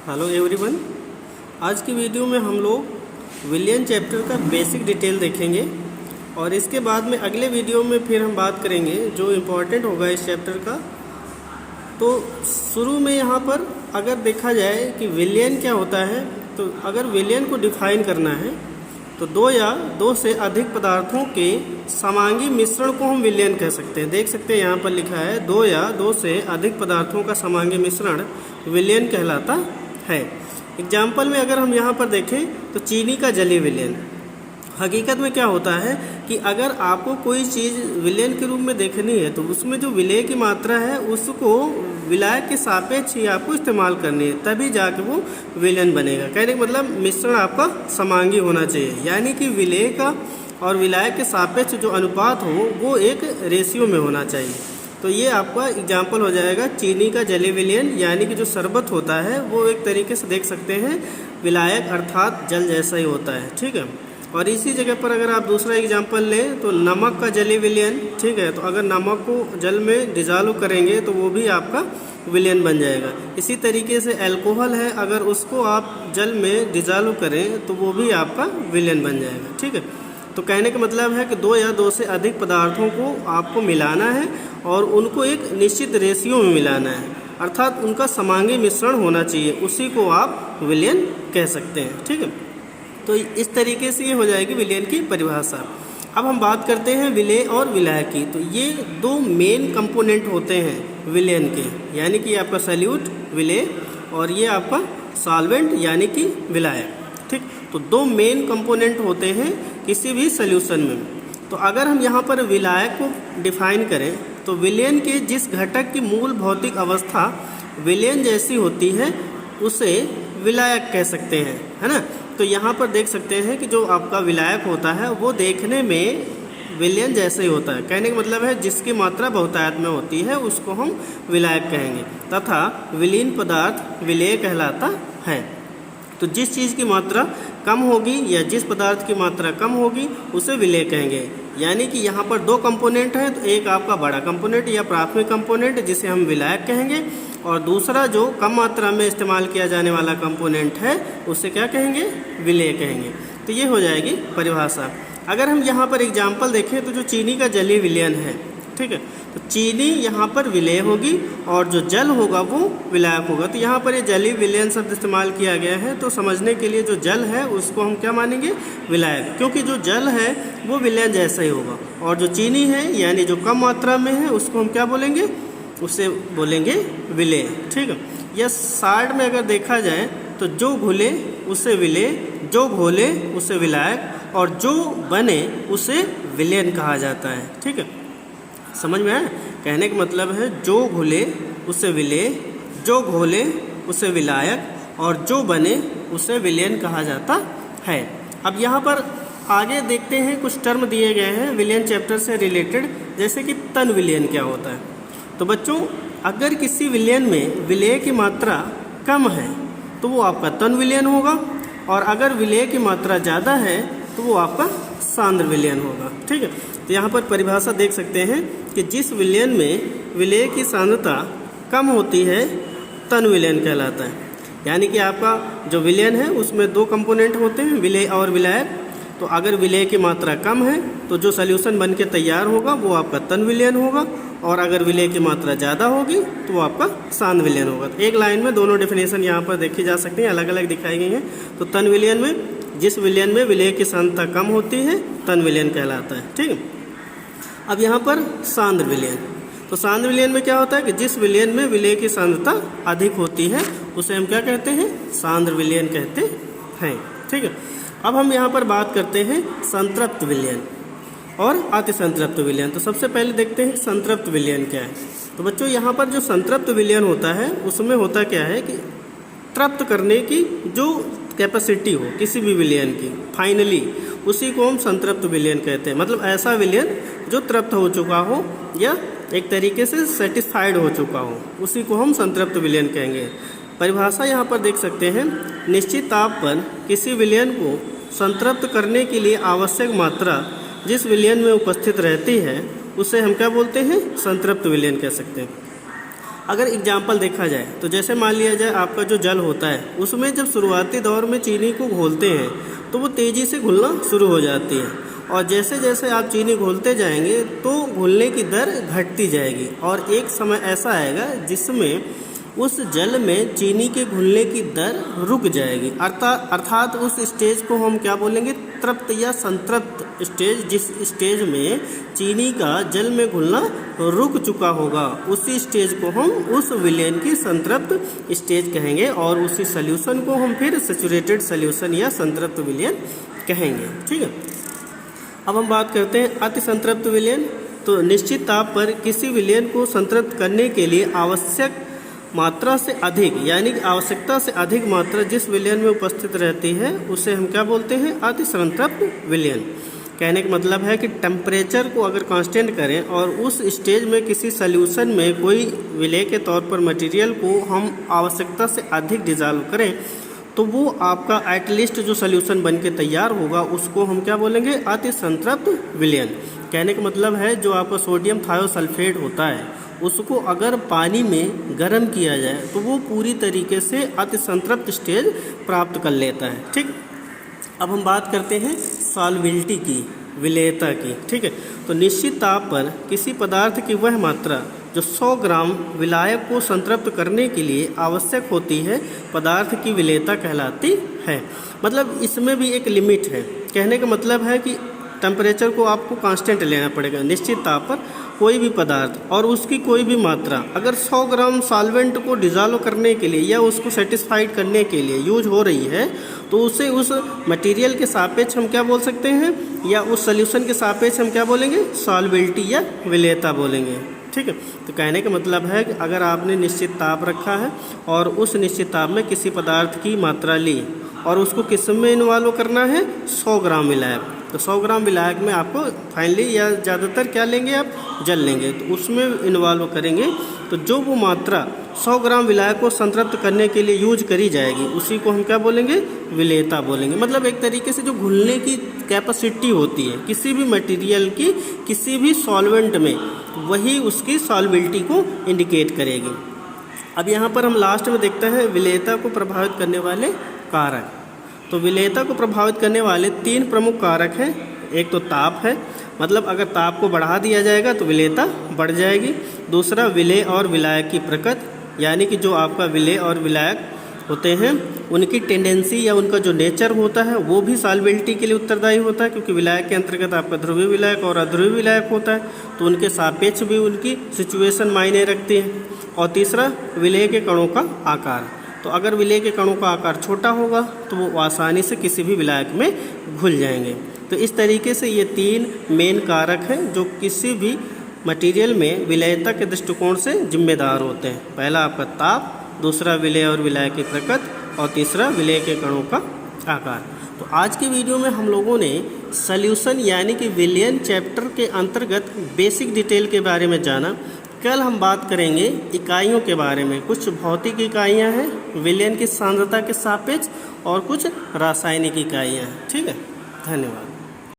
Hello everyone. आज की video में हम लोग विलियन चैप्टर का बेसिक डिटेल देखेंगे और इसके बाद में अगले वीडियो में फिर हम बात करेंगे जो इम्पोर्टेंट होगा इस चैप्टर का। तो शुरू में यहाँ पर अगर देखा जाए कि विलियन क्या होता है, तो अगर विलियन को डिफाइन करना है तो दो या दो से अधिक पदार्थों के समांगी मिश्रण को हम विलियन कह सकते हैं। देख सकते हैं यहाँ पर लिखा है दो या दो से अधिक पदार्थों का समांगी मिश्रण विलियन कहलाता है। एग्जाम्पल में अगर हम यहाँ पर देखें तो चीनी का जलीय विलयन। हकीकत में क्या होता है कि अगर आपको कोई चीज़ विलयन के रूप में देखनी है तो उसमें जो विलय की मात्रा है उसको विलायक के सापेक्ष ही आपको इस्तेमाल करनी है, तभी जाके वो विलयन बनेगा। कहने का मतलब मिश्रण आपका समांगी होना चाहिए, यानी कि विलय का और विलायक के सापेक्ष जो अनुपात हो वो एक रेशियो में होना चाहिए। तो ये आपका एग्जाम्पल हो जाएगा चीनी का जलीय विलयन, यानी कि जो शरबत होता है वो एक तरीके से देख सकते हैं विलायक अर्थात जल जैसा ही होता है। ठीक है। और इसी जगह पर अगर आप दूसरा एग्जाम्पल लें तो नमक का जलीय विलयन। ठीक है। तो अगर नमक को जल में डिज़ोल्व करेंगे तो वो भी आपका विलयन बन जाएगा। इसी तरीके से अल्कोहल है, अगर उसको आप जल में डिज़ोल्व करें तो वो भी आपका विलयन बन जाएगा। ठीक है। तो कहने का मतलब है कि दो या दो से अधिक पदार्थों को आपको मिलाना है और उनको एक निश्चित रेशियो में मिलाना है, अर्थात उनका समांगी मिश्रण होना चाहिए, उसी को आप विलयन कह सकते हैं। ठीक है। तो इस तरीके से ये हो जाएगी विलयन की परिभाषा। अब हम बात करते हैं विलय और विलायक की। तो ये दो मेन कंपोनेंट होते हैं विलयन के, यानी कि आपका सॉल्यूट विलय और ये आपका सॉल्वेंट यानी कि विलायक। ठीक। तो दो मेन कंपोनेंट होते हैं किसी भी सॉल्यूशन में। तो अगर हम यहाँ पर विलायक को डिफाइन करें तो विलयन के जिस घटक की मूल भौतिक अवस्था विलयन जैसी होती है उसे विलायक कह सकते हैं, है ना। तो यहाँ पर देख सकते हैं कि जो आपका विलायक होता है वो देखने में विलयन जैसे ही होता है। कहने का मतलब है जिसकी मात्रा बहुतायत में होती है उसको हम विलायक कहेंगे, तथा विलीन पदार्थ विलेय कहलाता है। तो जिस चीज़ की मात्रा कम होगी या जिस पदार्थ की मात्रा कम होगी उसे विलेय कहेंगे। यानी कि यहाँ पर दो कंपोनेंट हैं, तो एक आपका बड़ा कंपोनेंट या प्राथमिक कंपोनेंट जिसे हम विलायक कहेंगे, और दूसरा जो कम मात्रा में इस्तेमाल किया जाने वाला कंपोनेंट है उसे क्या कहेंगे, विलेय कहेंगे। तो ये हो जाएगी परिभाषा। अगर हम यहाँ पर एग्जाम्पल देखें तो जो चीनी का जलीय विलयन है, ठीक है, तो चीनी यहाँ पर विलेय होगी और जो जल होगा वो विलायक होगा। तो यहाँ पर ये जलीय विलयन शब्द इस्तेमाल किया गया है, तो समझने के लिए जो जल है उसको हम क्या मानेंगे, विलायक, क्योंकि जो जल है वो विलयन जैसा ही होगा, और जो चीनी है यानी जो कम मात्रा में है उसको हम क्या बोलेंगे, उसे बोलेंगे विलेय। ठीक है। या साइड में अगर देखा जाए तो जो घुले उसे विलेय, जो घोले उसे विलायक और जो बने उसे विलयन कहा जाता है। ठीक है। समझ में आया। कहने का मतलब है जो घुले उसे विलेय, जो घोले उसे विलायक और जो बने उसे विलयन कहा जाता है। अब यहाँ पर आगे देखते हैं कुछ टर्म दिए गए हैं विलयन चैप्टर से रिलेटेड, जैसे कि तन विलयन क्या होता है। तो बच्चों अगर किसी विलयन में विलेय की मात्रा कम है तो वो आपका तन विलयन होगा, और अगर विलेय की मात्रा ज़्यादा है तो वो आपका सांद्र विलयन होगा। ठीक है। तो यहाँ पर परिभाषा देख सकते हैं कि जिस विलयन में विलेय की सांद्रता कम होती है तन विलयन कहलाता है। यानी कि आपका जो विलयन है उसमें दो कंपोनेंट होते हैं, विलेय और विलायक। तो अगर विलेय की मात्रा कम है तो जो सॉल्यूशन बन के तैयार होगा वो आपका तन विलयन होगा, और अगर विलेय की मात्रा ज़्यादा होगी तो वो आपका सांद्र विलयन होगा। तो एक लाइन में दोनों डेफिनेशन यहाँ पर देखी जा सकती हैं, अलग अलग दिखाई गई हैं। तो तन विलयन में जिस विलयन में विलेय की सांद्रता कम होती है तन विलयन कहलाता है। ठीक है। अब यहाँ पर सांद्र विलयन। तो सांद्र विलयन में क्या होता है कि जिस विलयन में विलेय की सांद्रता अधिक होती है उसे हम क्या कहते हैं, सांद्र विलयन कहते हैं। ठीक है। अब हम यहाँ पर बात करते हैं संतृप्त विलयन और अतिसंतृप्त विलयन। तो सबसे पहले देखते हैं संतृप्त विलयन क्या है। तो बच्चों यहाँ पर जो संतृप्त विलयन होता है उसमें होता क्या है कि तृप्त करने की जो कैपेसिटी हो किसी भी विलयन की फाइनली, उसी को हम संतृप्त विलयन कहते हैं। मतलब ऐसा विलयन जो तृप्त हो चुका हो या एक तरीके से सेटिस्फाइड हो चुका हो, उसी को हम संतृप्त विलयन कहेंगे। परिभाषा यहाँ पर देख सकते हैं, निश्चित ताप पर किसी विलयन को संतृप्त करने के लिए आवश्यक मात्रा जिस विलयन में उपस्थित रहती है उसे हम क्या बोलते हैं, संतृप्त विलयन कह सकते हैं। अगर एग्जाम्पल देखा जाए तो जैसे मान लिया जाए आपका जो जल होता है उसमें जब शुरुआती दौर में चीनी को घोलते हैं तो वो तेज़ी से घुलना शुरू हो जाती है, और जैसे जैसे आप चीनी घोलते जाएंगे तो घुलने की दर घटती जाएगी, और एक समय ऐसा आएगा जिसमें उस जल में चीनी के घुलने की दर रुक जाएगी। अर्थात उस स्टेज को हम क्या बोलेंगे, तृप्त या संतृप्त स्टेज। जिस स्टेज में चीनी का जल में घुलना रुक चुका होगा उसी स्टेज को हम उस विलयन की संतृप्त स्टेज कहेंगे, और उसी सॉल्यूशन को हम फिर सैचुरेटेड सॉल्यूशन या संतृप्त विलयन कहेंगे। ठीक है, अब हम बात करते हैं अति संतृप्त विलयन। तो निश्चित ताप पर किसी विलयन को संतृप्त करने के लिए आवश्यक मात्रा से अधिक, यानी कि आवश्यकता से अधिक मात्रा जिस विलयन में उपस्थित रहती है उसे हम क्या बोलते हैं, अति संतृप्त विलयन। कहने का मतलब है कि टेम्परेचर को अगर कांस्टेंट करें और उस स्टेज में किसी सॉल्यूशन में कोई विलय के तौर पर मटेरियल को हम आवश्यकता से अधिक डिजॉल्व करें तो वो आपका एटलीस्ट जो सॉल्यूशन बन के तैयार होगा उसको हम क्या बोलेंगे, अति संतृप्त विलयन। कहने का मतलब है जो आपका सोडियम थायोसल्फेट होता है उसको अगर पानी में गर्म किया जाए तो वो पूरी तरीके से अति संतृप्त स्टेज प्राप्त कर लेता है। ठीक, अब हम बात करते हैं सॉल्बिलिटी की, विलेयता की। ठीक है, तो निश्चित ताप पर किसी पदार्थ की वह मात्रा जो 100 ग्राम विलायक को संतृप्त करने के लिए आवश्यक होती है पदार्थ की विलेयता कहलाती है। मतलब इसमें भी एक लिमिट है। कहने का मतलब है कि टेम्परेचर को आपको कांस्टेंट लेना पड़ेगा निश्चित ताप पर कोई भी पदार्थ, और उसकी कोई भी मात्रा अगर 100 ग्राम सॉल्वेंट को डिज़ोल्व करने के लिए या उसको सेटिस्फाइड करने के लिए यूज हो रही है तो उसे उस मटेरियल के सापेक्ष हम क्या बोल सकते हैं, या उस सॉल्यूशन के सापेक्ष हम क्या बोलेंगे, सॉल्बिलिटी या विलेयता बोलेंगे। ठीक है, तो कहने का मतलब है कि अगर आपने निश्चित ताप रखा है और उस निश्चित ताप में किसी पदार्थ की मात्रा ली और उसको किस में इन्वॉल्व करना है, 100 ग्राम विलायक, तो 100 ग्राम विलायक में आपको फाइनली या ज़्यादातर क्या लेंगे आप, जल लेंगे, तो उसमें इन्वॉल्व करेंगे। तो जो वो मात्रा 100 ग्राम विलायक को संतृप्त करने के लिए यूज करी जाएगी उसी को हम क्या बोलेंगे, विलेयता बोलेंगे। मतलब एक तरीके से जो घुलने की कैपेसिटी होती है किसी भी मटेरियल की किसी भी सॉल्वेंट में, वही उसकी सॉल्बिलिटी को इंडिकेट करेगी। अब यहाँ पर हम लास्ट में देखते हैं विलेयता को प्रभावित करने वाले कारक। तो विलेयता को प्रभावित करने वाले 3 प्रमुख कारक हैं। एक तो ताप है, मतलब अगर ताप को बढ़ा दिया जाएगा तो विलेयता बढ़ जाएगी। दूसरा विलेय और विलायक की प्रकृति, यानी कि जो आपका विलेय और विलायक होते हैं उनकी टेंडेंसी या उनका जो नेचर होता है वो भी सॉल्बिलिटी के लिए उत्तरदायी होता है, क्योंकि विलायक के अंतर्गत आपका ध्रुवीय विलायक और अध्रुवीय विलायक होता है, तो उनके सापेक्ष भी उनकी सिचुएशन मायने रखती है। और तीसरा विलेय के कणों का आकार, तो अगर विलेय के कणों का आकार छोटा होगा तो वो आसानी से किसी भी विलायक में घुल जाएंगे। तो इस तरीके से ये 3 मेन कारक हैं जो किसी भी मटेरियल में विलेयता के दृष्टिकोण से जिम्मेदार होते हैं। पहला आपका ताप, दूसरा विलेय और विलायक की प्रकृति, और तीसरा विलेय के कणों का आकार। तो आज की वीडियो में हम लोगों ने सॉल्यूशन यानी कि विलयन चैप्टर के अंतर्गत बेसिक डिटेल के बारे में जाना। कल हम बात करेंगे इकाइयों के बारे में। कुछ भौतिक इकाइयाँ हैं विलयन की सांद्रता के सापेक्ष और कुछ रासायनिक इकाइयाँ हैं। ठीक है, धन्यवाद।